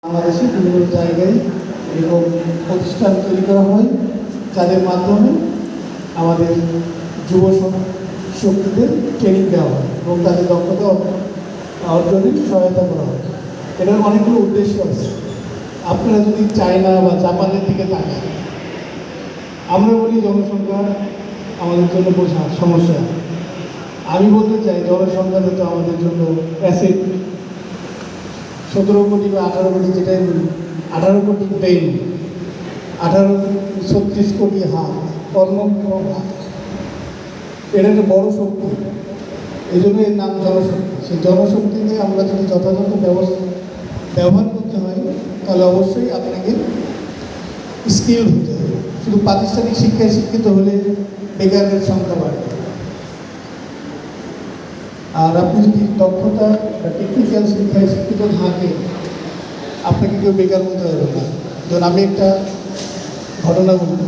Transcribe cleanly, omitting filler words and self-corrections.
বাংলাদেশে বিভিন্ন জায়গায় এরকম প্রতিষ্ঠান তৈরি করা হয় যাদের মাধ্যমে আমাদের যুব শক্তিদের ট্রেনিং দেওয়া হয় এবং তাদের দক্ষতা অর্জনে সহায়তা করা হয়। এটার অনেকগুলো উদ্দেশ্য আছে। আপনারা যদি চায়না বা জাপানের দিকে তাকান, আমরা বলি জনসংখ্যা আমাদের জন্য বোঝা সমস্যা। আমি বলতে চাই জনসংখ্যাতে তো আমাদের জন্য অ্যাসেট 17 কোটি বা 18 কোটি, যেটাই বলি 18 কোটি ব্রেন, 36 কোটি হাত, কর্মক্ষম হাত, এটা একটা বড় শক্তি। এই জন্য এর নাম জনশক্তি। সেই জনশক্তিকে আমরা যদি যথাযথ ব্যবহার করতে হয় তাহলে অবশ্যই আপনাকে স্কিল হতে হবে। শুধু প্রাতিষ্ঠানিক শিক্ষায় শিক্ষিত হলে বেকারের সংখ্যা বাড়বে। আর আপনি যদি দক্ষতা বা টেকনিক্যাল শিক্ষায় শিক্ষিত থাকেন, আপনাকে কেউ বেকার বলতে পারবে না। ধরুন আমি একটা ঘটনা বলি,